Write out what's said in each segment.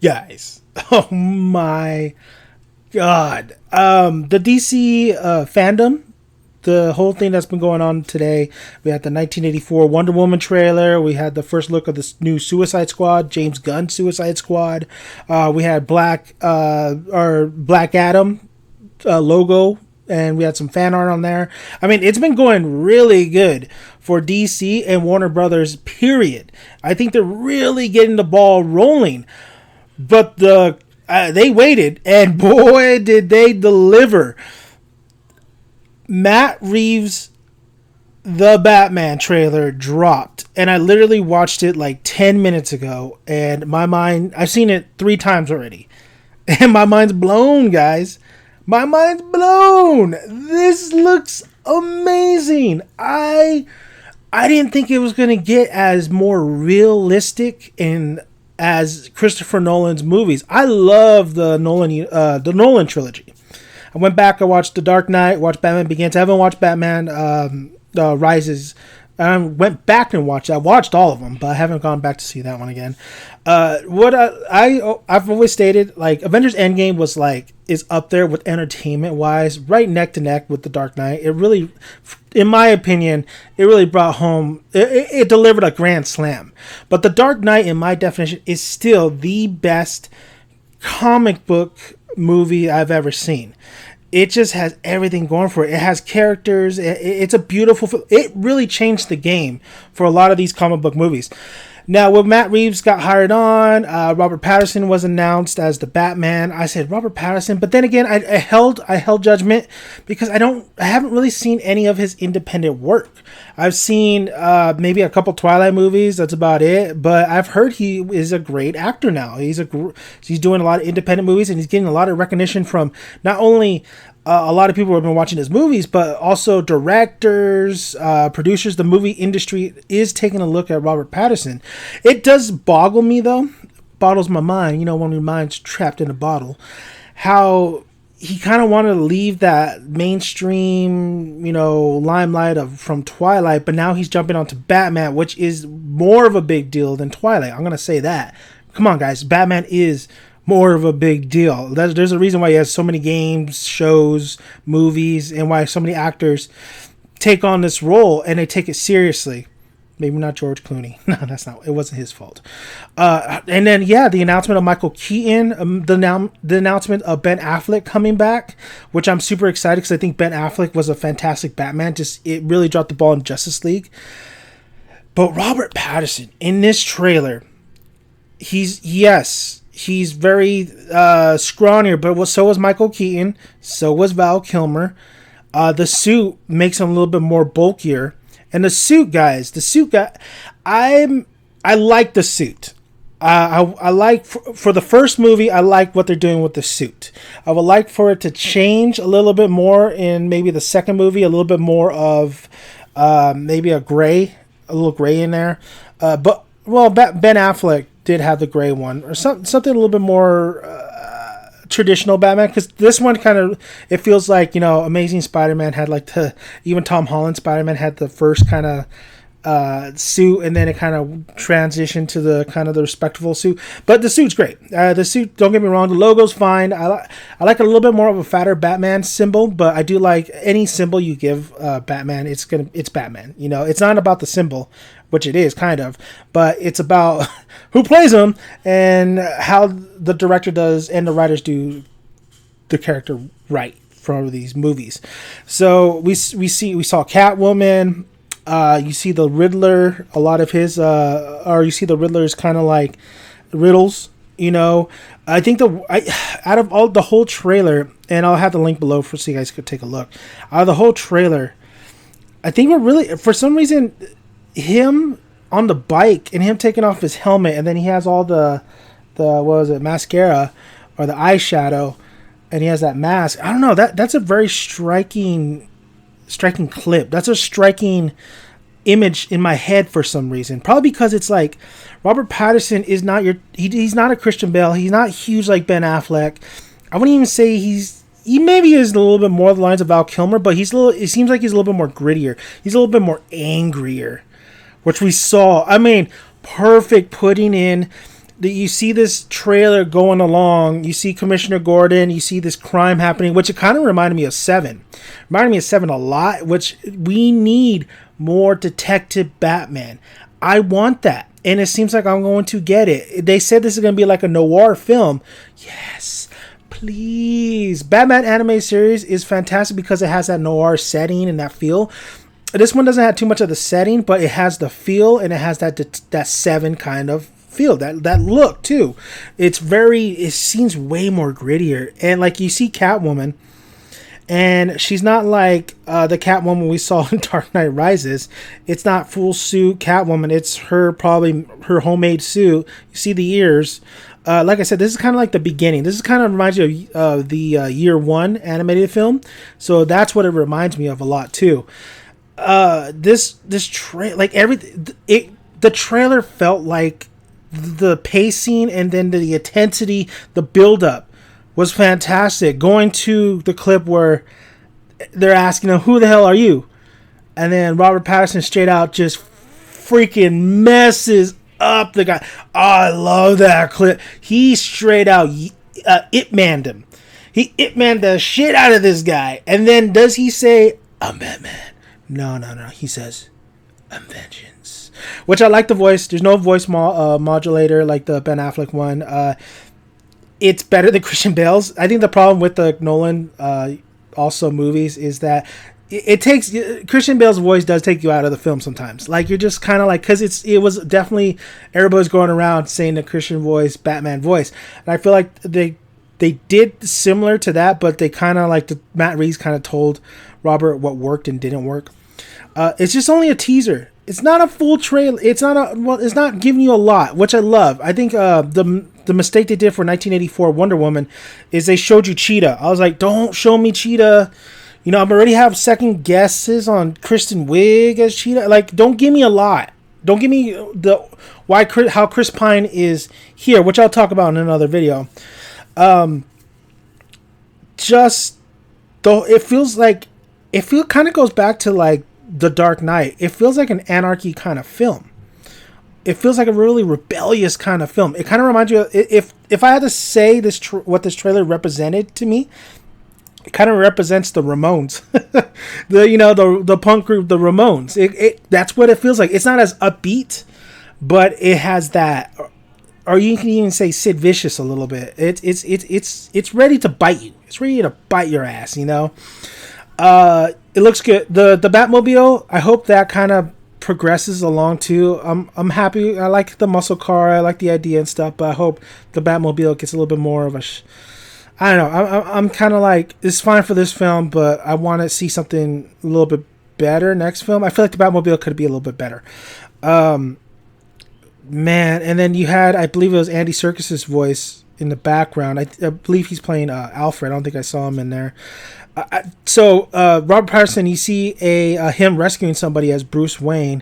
Guys, oh my god. The DC fandom, the whole thing that's been going on today. We had the 1984 Wonder Woman trailer. We had the first look of this new Suicide Squad, James Gunn Suicide Squad. We had Black Adam logo, and we had some fan art on there. I mean, it's been going really good for DC and Warner Brothers. Period. I think they're really getting the ball rolling. But they waited, and boy, did they deliver. Matt Reeves' The Batman trailer dropped, and I literally watched it like 10 minutes ago, and my mind, I've seen it 3 times already, and my mind's blown, guys. My mind's blown. This looks amazing. I didn't think it was going to get as more realistic and as Christopher Nolan's movies. I love the Nolan trilogy. I went back. I watched The Dark Knight. Watched Batman Begins. I haven't watched Batman Rises. I went back and watched. I watched all of them, but I haven't gone back to see that one again. I've always stated, like, Avengers Endgame is up there with entertainment wise, right neck to neck with The Dark Knight. It really, in my opinion, it really brought home. It delivered a grand slam. But The Dark Knight, in my definition, is still the best comic book movie I've ever seen. It just has everything going for it. It has characters. It's a beautiful. It really changed the game for a lot of these comic book movies. Now, when Matt Reeves got hired on, Robert Pattinson was announced as the Batman. I said Robert Pattinson, but then again, I held judgment because I haven't really seen any of his independent work. I've seen maybe a couple Twilight movies. That's about it. But I've heard he is a great actor now. He's doing a lot of independent movies, and he's getting a lot of recognition from not only a lot of people who have been watching his movies, but also directors, producers. The movie industry is taking a look at Robert Pattinson. It does boggle me, though. Boggles my mind. You know, when your mind's trapped in a bottle. How he kind of wanted to leave that mainstream, limelight from Twilight, but now he's jumping onto Batman, which is more of a big deal than Twilight. I'm going to say that. Come on, guys. Batman is more of a big deal. There's a reason why he has so many games, shows, movies, and why so many actors take on this role and they take it seriously. Maybe not George Clooney. No, it wasn't his fault. And then, the announcement of Michael Keaton, the announcement of Ben Affleck coming back, which I'm super excited because I think Ben Affleck was a fantastic Batman. It really dropped the ball in Justice League. But Robert Pattinson in this trailer, he's very scrawnier, but so was Michael Keaton. So was Val Kilmer. The suit makes him a little bit more bulkier. And the suit, guys, I like the suit. I like, for the first movie, I like what they're doing with the suit. I would like for it to change a little bit more in maybe the second movie, a little bit more of maybe a little gray in there. Ben Affleck did have the gray one, or something a little bit more traditional Batman, because this one kind of, it feels like, Amazing Spider-Man had even Tom Holland Spider-Man had the first kind of suit, and then it kind of transitioned to the kind of the respectable suit. But the suit's great. The suit, don't get me wrong, the logo's fine. I like a little bit more of a fatter Batman symbol, but I do like any symbol you give Batman. It's Batman. It's not about the symbol, which it is kind of, but it's about who plays him and how the director does and the writers do the character right for these movies. So we saw Catwoman. You see the Riddler, a lot of his, or you see the Riddler's kind of like riddles, I think out of all the whole trailer, and I'll have the link below so you guys could take a look. Out of the whole trailer, I think we're really, for some reason, him on the bike and him taking off his helmet, and then he has all the mascara or the eyeshadow, and he has that mask. I don't know, that's a very striking clip. That's a striking image in my head for some reason. Probably because it's like Robert Pattinson is not he's not a Christian Bale. He's not huge like Ben Affleck. I wouldn't even say he maybe is a little bit more of the lines of Val Kilmer, but it seems like he's a little bit more grittier. He's a little bit more angrier, which we saw. I mean, perfect putting in you see this trailer going along. You see Commissioner Gordon. You see this crime happening, which it kind of reminded me of Seven. Reminded me of Seven a lot. Which we need more Detective Batman. I want that, and it seems like I'm going to get it. They said this is going to be like a noir film. Yes, please. Batman anime series is fantastic because it has that noir setting and that feel. This one doesn't have too much of the setting, but it has the feel, and it has that Seven kind of feel, that look too. It seems way more grittier, and like you see Catwoman, and she's not like the Catwoman we saw in Dark Knight Rises. It's not full suit Catwoman. It's probably her homemade suit. You see the ears. Like I said, this is kind of like the beginning. This is kind of reminds you of the Year One animated film. So that's what it reminds me of a lot too. The trailer felt like the pacing and then the intensity, the build up was fantastic. Going to the clip where they're asking him, "Who the hell are you?" And then Robert Pattinson straight out just freaking messes up the guy. Oh, I love that clip. He straight out Ip-Manned him. He Ip-Manned the shit out of this guy. And then does he say, "I'm Batman"? No. He says, "I'm vengeance." Which I like the voice. There's no voice modulator like the Ben Affleck one. It's better than Christian Bale's. I think the problem with the Nolan also movies is that it takes Christian Bale's voice does take you out of the film sometimes. Like you're just kind of like, because it was definitely everybody's going around saying the Christian voice, Batman voice, and I feel like they did similar to that, but they kind of like Matt Reeves kind of told Robert what worked and didn't work. It's just only a teaser. It's not a full trailer. It's not giving you a lot, which I love. I think the mistake they did for 1984 Wonder Woman is they showed you Cheetah. I was like, don't show me Cheetah. You know, I'm already have second guesses on Kristen Wiig as Cheetah. Like, don't give me a lot. Don't give me how Chris Pine is here, which I'll talk about in another video. Just though it kind of goes back to like The Dark Knight. It feels like an anarchy kind of film. It feels like a really rebellious kind of film. It kind of reminds you of, if I had to say what this trailer represented to me, it kind of represents the Ramones, the punk group, the Ramones. That's what it feels like. It's not as upbeat, but it has that, or you can even say Sid Vicious a little bit. It's ready to bite you. It's ready to bite your ass. You know. It looks good. The Batmobile, I hope that kind of progresses along too. I'm happy. I like the muscle car. I like the idea and stuff, but I hope the Batmobile gets a little bit more of a I don't know. I'm kind of like, it's fine for this film, but I want to see something a little bit better next film. I feel like the Batmobile could be a little bit better. Man, and then you had, I believe it was Andy Serkis's voice in the background. I believe he's playing Alfred. I don't think I saw him in there. So Robert Pattinson, you see him rescuing somebody as Bruce Wayne.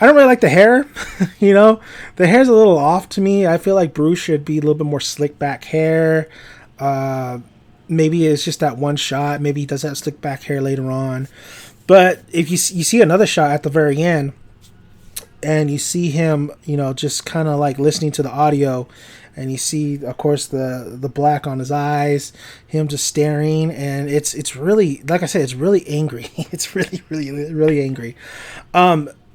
I don't really like the hair. You know, the hair's a little off to me. I feel like Bruce should be a little bit more slick back hair. Maybe it's just that one shot. Maybe he does have slick back hair later on. But if you see another shot at the very end, and you see him, you know, just kind of like listening to the audio, and you see, of course, the black on his eyes, him just staring, and it's really, like I said, it's really angry. It's really, really, really angry.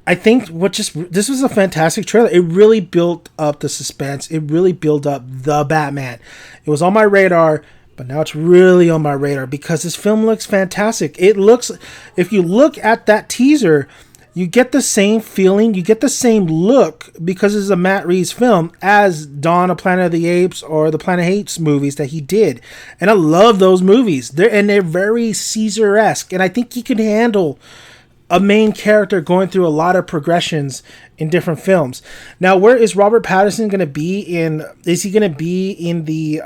I think this was a fantastic trailer. It really built up the suspense. It really built up the Batman. It was on my radar, but now it's really on my radar because this film looks fantastic. It looks, if you look at that teaser, you get the same feeling, you get the same look, because it's a Matt Reeves film, as Dawn of Planet of the Apes or the Planet of the Apes movies that he did. And I love those movies. They're very Caesar-esque, and I think he can handle a main character going through a lot of progressions in different films. Now, where is Robert Pattinson going to be in? Is he going to be in the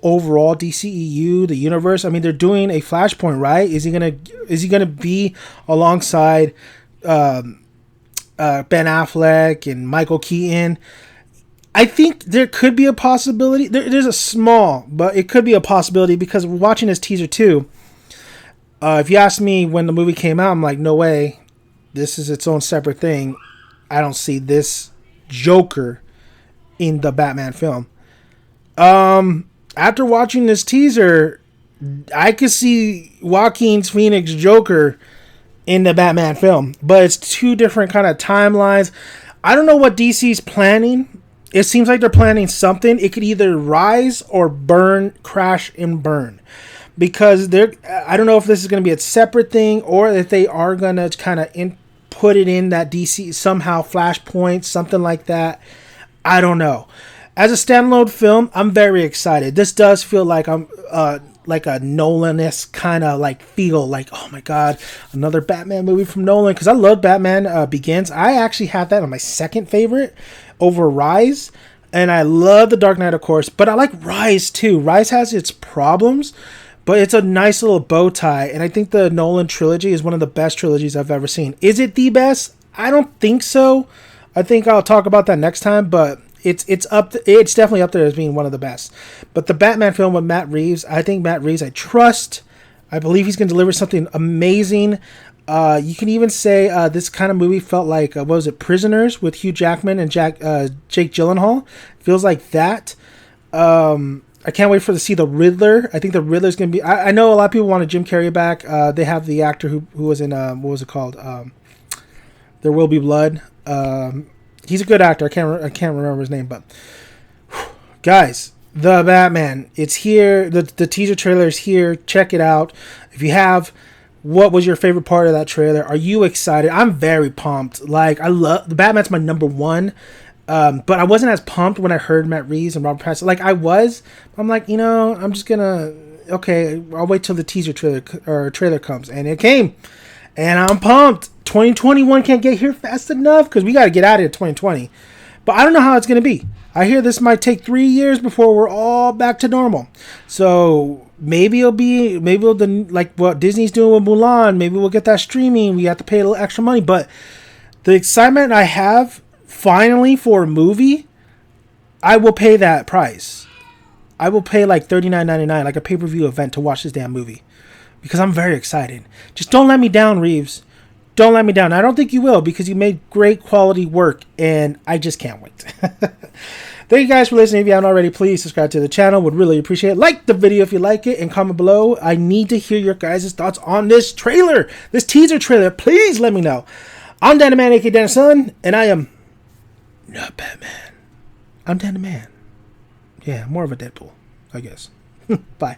overall DCEU, the universe? I mean, they're doing a Flashpoint, right? Is he going to be alongside Ben Affleck and Michael Keaton? I think there could be a possibility. There's a small, but it could be a possibility, because we're watching this teaser too. If you asked me when the movie came out, I'm like, no way. This is its own separate thing. I don't see this Joker in the Batman film. After watching this teaser, I could see Joaquin Phoenix Joker in the Batman film, but it's two different kind of timelines. I don't know what DC's planning. It seems like they're planning something. It could either rise or burn, crash and burn, because I don't know if this is going to be a separate thing or if they are going to kind of put it in that DC somehow, Flashpoint, something like that. I don't know. As a standalone film, I'm very excited. This does feel like I'm like a Nolan-esque kind of like feel, like, oh my god, another Batman movie from Nolan, because I love Batman Begins. I actually have that on my second favorite over Rise, and I love The Dark Knight, of course, but I like Rise too. Rise has its problems, but it's a nice little bow tie, and I think the Nolan trilogy is one of the best trilogies I've ever seen. Is it the best? I don't think so. I think I'll talk about that next time, but it's definitely up there as being one of the best. But the Batman film with Matt Reeves, I think Matt Reeves, I trust. I believe he's going to deliver something amazing. You can even say this kind of movie felt like, what was it, Prisoners with Hugh Jackman and Jake Gyllenhaal. Feels like that. I can't wait to see the Riddler. I think the Riddler's going to be... I know a lot of people wanted Jim Carrey back. They have the actor who was in... what was it called? There Will Be Blood. He's a good actor. I can't remember his name, but... Guys, the Batman. It's here. The teaser trailer is here. Check it out. If you have... What was your favorite part of that trailer? Are you excited? I'm very pumped. Like, I love... The Batman's my number one. But I wasn't as pumped when I heard Matt Reeves and Robert Pattinson. Like, I was. I'm like, I'm just gonna... Okay, I'll wait till the teaser trailer comes. And it came. And I'm pumped. 2021 can't get here fast enough, because we got to get out of here 2020. But I don't know how it's going to be. I hear this might take 3 years before we're all back to normal. So maybe it'll be like what Disney's doing with Mulan. Maybe we'll get that streaming. We have to pay a little extra money. But the excitement I have finally for a movie, I will pay that price. I will pay like $39.99, like a pay-per-view event, to watch this damn movie, because I'm very excited. Just don't let me down, Reeves. Don't let me down. I don't think you will, because you made great quality work, and I just can't wait. Thank you guys for listening. If you haven't already, please subscribe to the channel. Would really appreciate it. Like the video if you like it, and comment below. I need to hear your guys' thoughts on this trailer, this teaser trailer. Please let me know. I'm Dan the Man, aka Dan the Son, and I am not Batman. I'm Dan the Man. Yeah, more of a Deadpool, I guess. Bye.